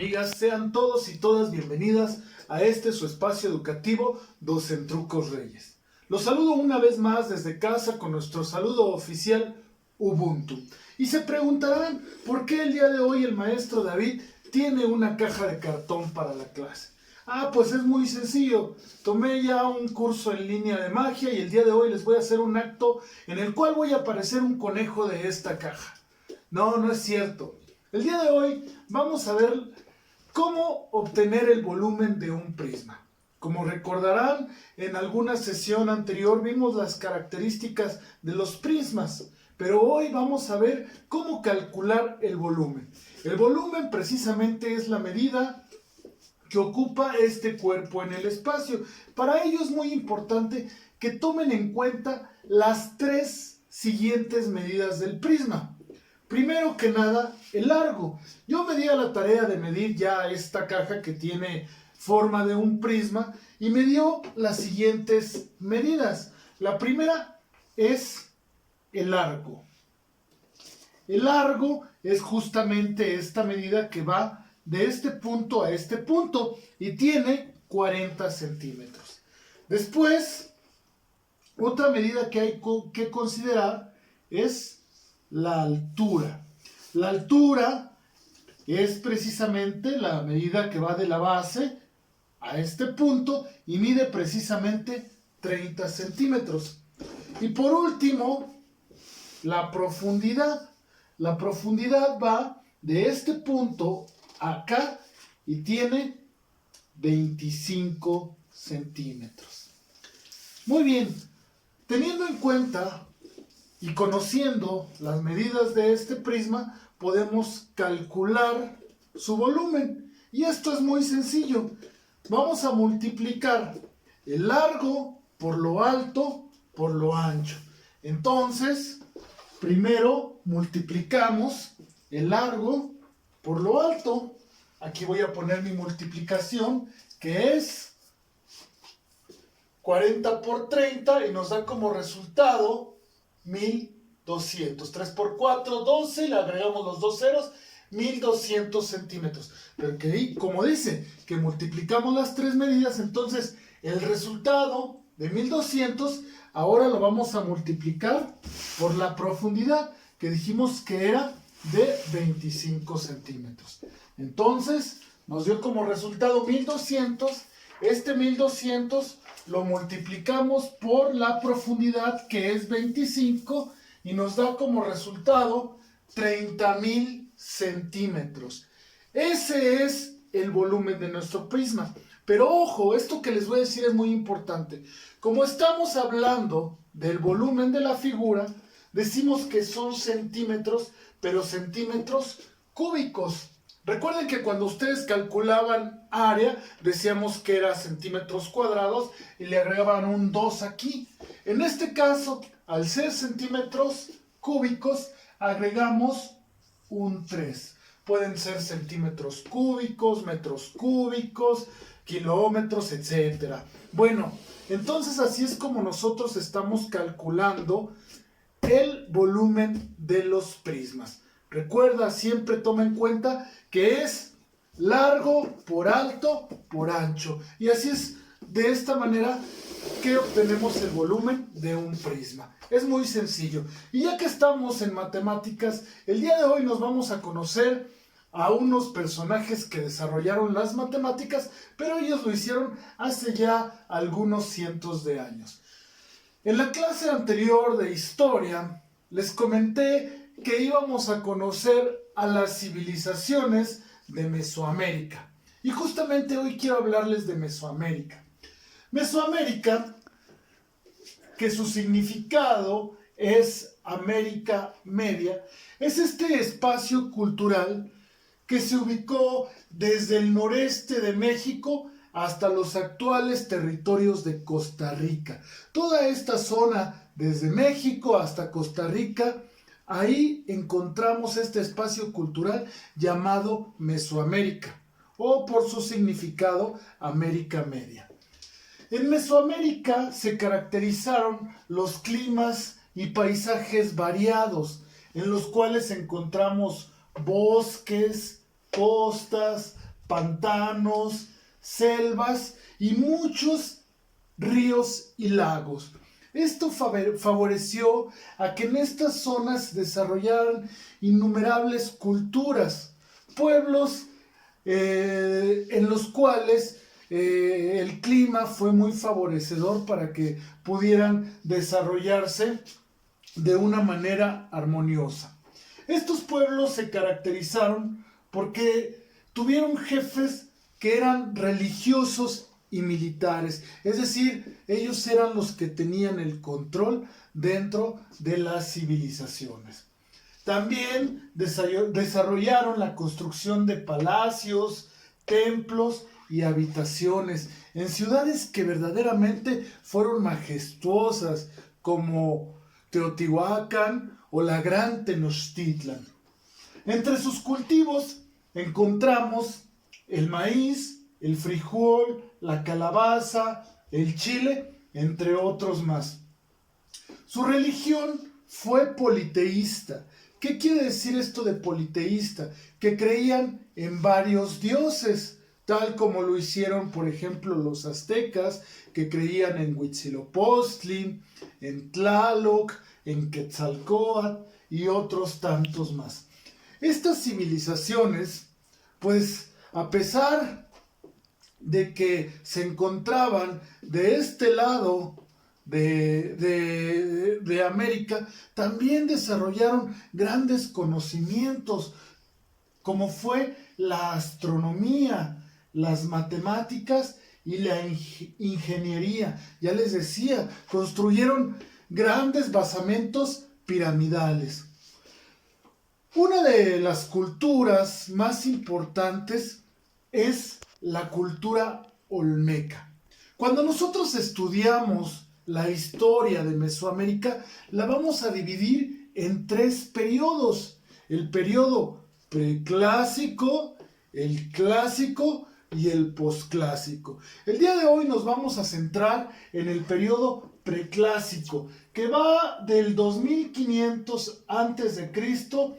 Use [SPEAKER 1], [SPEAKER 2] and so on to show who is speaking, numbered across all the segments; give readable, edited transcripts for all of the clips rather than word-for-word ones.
[SPEAKER 1] amigas, sean todos y todas bienvenidas a este su espacio educativo Docentrucos Reyes. Los saludo una vez más desde casa con nuestro saludo oficial Ubuntu. Y se preguntarán por qué el día de hoy el maestro David tiene una caja de cartón para la clase. Pues es muy sencillo. Tomé ya un curso en línea de magia y el día de hoy les voy a hacer un acto en el cual voy a aparecer un conejo de esta caja. No es cierto. El día de hoy vamos a ver cómo obtener el volumen de un prisma. Como recordarán, en alguna sesión anterior vimos las características de los prismas, pero hoy vamos a ver cómo calcular el volumen. El volumen precisamente es la medida que ocupa este cuerpo en el espacio. Para ello es muy importante que tomen en cuenta las tres siguientes medidas del prisma. Primero que nada, el largo. Yo me di a la tarea de medir ya esta caja que tiene forma de un prisma y me dio las siguientes medidas. La primera es el largo. El largo es justamente esta medida que va de este punto a este punto y tiene 40 centímetros. Después, otra medida que hay que considerar es la altura. La altura es precisamente la medida que va de la base a este punto y mide precisamente 30 centímetros. Y por último, la profundidad. La profundidad va de este punto a acá y tiene 25 centímetros. Muy bien, teniendo en cuenta y conociendo las medidas de este prisma, podemos calcular su volumen. Y esto es muy sencillo. Vamos a multiplicar el largo por lo alto por lo ancho. Entonces, primero multiplicamos el largo por lo alto. Aquí voy a poner mi multiplicación, que es 40 por 30 y nos da como resultado 1200. 3 por 4, 12, le agregamos los dos ceros, 1200 centímetros. Pero que, como dice, que multiplicamos las tres medidas, entonces el resultado de 1200, ahora lo vamos a multiplicar por la profundidad, que dijimos que era de 25 centímetros. Entonces, nos dio como resultado 1200. Este 1200 lo multiplicamos por la profundidad, que es 25, y nos da como resultado 30,000 centímetros. Ese es el volumen de nuestro prisma. Pero ojo, esto que les voy a decir es muy importante. Como estamos hablando del volumen de la figura, decimos que son centímetros, pero centímetros cúbicos. Recuerden que cuando ustedes calculaban área, decíamos que era centímetros cuadrados y le agregaban un 2 aquí. En este caso, al ser centímetros cúbicos, agregamos un 3. Pueden ser centímetros cúbicos, metros cúbicos, kilómetros, etc. Bueno, entonces así es como nosotros estamos calculando el volumen de los prismas. Recuerda, siempre toma en cuenta que es largo por alto por ancho. Y así es de esta manera que obtenemos el volumen de un prisma. Es muy sencillo. Y ya que estamos en matemáticas, el día de hoy nos vamos a conocer a unos personajes que desarrollaron las matemáticas, pero ellos lo hicieron hace ya algunos cientos de años. En la clase anterior de historia les comenté que íbamos a conocer a las civilizaciones de Mesoamérica. Y justamente hoy quiero hablarles de Mesoamérica. Mesoamérica, que su significado es América Media, es este espacio cultural que se ubicó desde el noreste de México hasta los actuales territorios de Costa Rica. Toda esta zona, desde México hasta Costa Rica, ahí encontramos este espacio cultural llamado Mesoamérica, o por su significado, América Media. En Mesoamérica se caracterizaron los climas y paisajes variados, en los cuales encontramos bosques, costas, pantanos, selvas y muchos ríos y lagos. Esto favoreció a que en estas zonas desarrollaran innumerables culturas, pueblos en los cuales el clima fue muy favorecedor para que pudieran desarrollarse de una manera armoniosa. Estos pueblos se caracterizaron porque tuvieron jefes que eran religiosos y militares, es decir, ellos eran los que tenían el control dentro de las civilizaciones. También desarrollaron la construcción de palacios, templos y habitaciones en ciudades que verdaderamente fueron majestuosas, como Teotihuacán o la Gran Tenochtitlan. Entre sus cultivos encontramos el maíz, el frijol, la calabaza, el chile, entre otros más. Su religión fue politeísta. ¿Qué quiere decir esto de politeísta? Que creían en varios dioses, tal como lo hicieron, por ejemplo, los aztecas, que creían en Huitzilopochtli, en Tlaloc, en Quetzalcóatl y otros tantos más. Estas civilizaciones, pues, a pesar de que se encontraban de este lado de América, también desarrollaron grandes conocimientos, como fue la astronomía, las matemáticas y la ingeniería. Ya les decía, construyeron grandes basamentos piramidales. Una de las culturas más importantes es la cultura olmeca. Cuando nosotros estudiamos la historia de Mesoamérica, la vamos a dividir en 3 periodos: el periodo preclásico, el clásico y el posclásico. El día de hoy nos vamos a centrar en el periodo preclásico, que va del 2500 antes de Cristo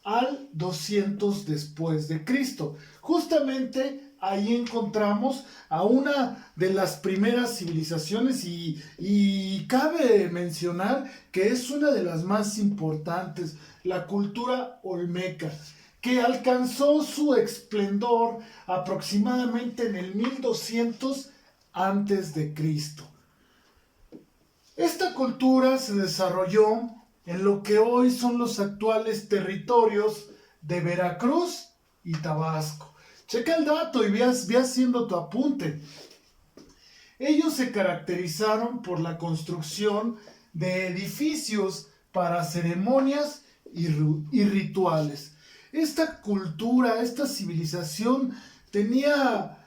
[SPEAKER 1] al 200 después de Cristo. Justamente ahí encontramos a una de las primeras civilizaciones y cabe mencionar que es una de las más importantes, la cultura olmeca, que alcanzó su esplendor aproximadamente en el 1200 antes de Cristo. Esta cultura se desarrolló en lo que hoy son los actuales territorios de Veracruz y Tabasco. Checa el dato y ve haciendo tu apunte. Ellos se caracterizaron por la construcción de edificios para ceremonias y rituales. Esta cultura, esta civilización tenía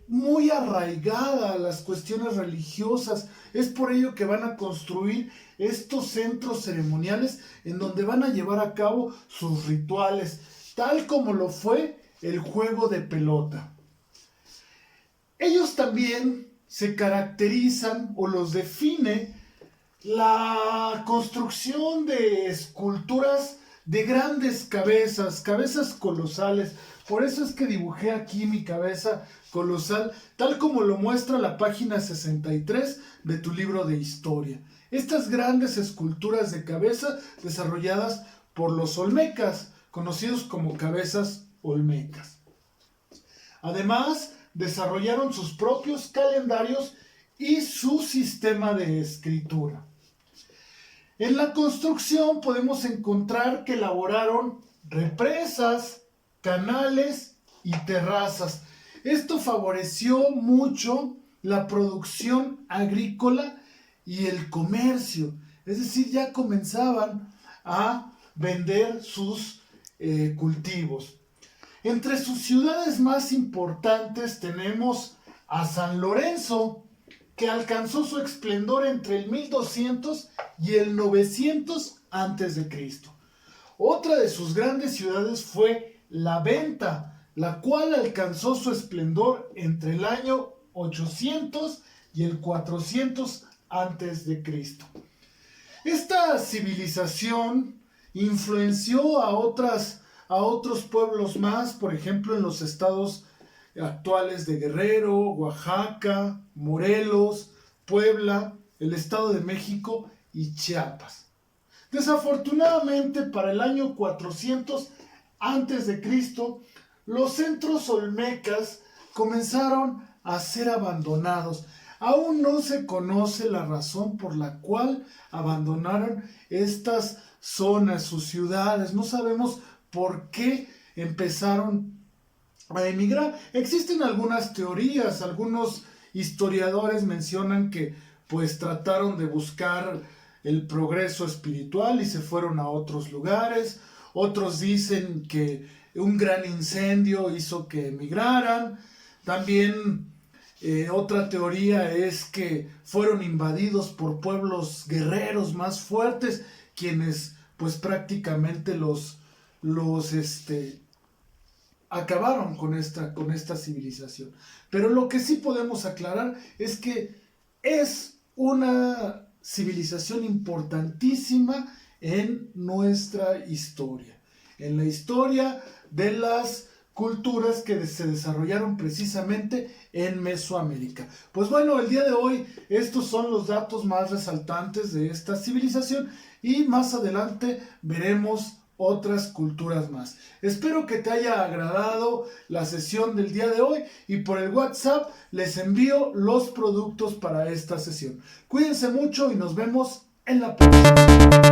[SPEAKER 1] muy arraigada las cuestiones religiosas. Es por ello que van a construir estos centros ceremoniales en donde van a llevar a cabo sus rituales, tal como lo fue el juego de pelota. Ellos también se caracterizan o los define la construcción de esculturas de grandes cabezas, cabezas colosales. Por eso es que dibujé aquí mi cabeza colosal, tal como lo muestra la página 63 de tu libro de historia. Estas grandes esculturas de cabeza desarrolladas por los olmecas, conocidos como cabezas olmecas. Además, desarrollaron sus propios calendarios y su sistema de escritura. En la construcción podemos encontrar que elaboraron represas, canales y terrazas. Esto favoreció mucho la producción agrícola y el comercio. Es decir, ya comenzaban a vender sus cultivos. Entre sus ciudades más importantes tenemos a San Lorenzo, que alcanzó su esplendor entre el 1200 y el 900 antes de Cristo. Otra de sus grandes ciudades fue La Venta, la cual alcanzó su esplendor entre el año 800 y el 400 antes de Cristo. Esta civilización influenció a a otros pueblos más, por ejemplo en los estados actuales de Guerrero, Oaxaca, Morelos, Puebla, el Estado de México y Chiapas. Desafortunadamente, para el año 400 antes de Cristo, los centros olmecas comenzaron a ser abandonados. Aún no se conoce la razón por la cual abandonaron estas zonas, sus ciudades. No sabemos por qué empezaron a emigrar. Existen algunas teorías, algunos historiadores mencionan que pues trataron de buscar el progreso espiritual y se fueron a otros lugares. Otros dicen que un gran incendio hizo que emigraran. También otra teoría es que fueron invadidos por pueblos guerreros más fuertes, quienes pues prácticamente los acabaron con esta civilización. Pero lo que sí podemos aclarar es que es una civilización importantísima en nuestra historia, en la historia de las culturas que se desarrollaron precisamente en Mesoamérica. Pues bueno, el día de hoy estos son los datos más resaltantes de esta civilización y más adelante veremos otras culturas más. Espero que te haya agradado la sesión del día de hoy y por el WhatsApp les envío los productos para esta sesión. Cuídense mucho y nos vemos en la próxima.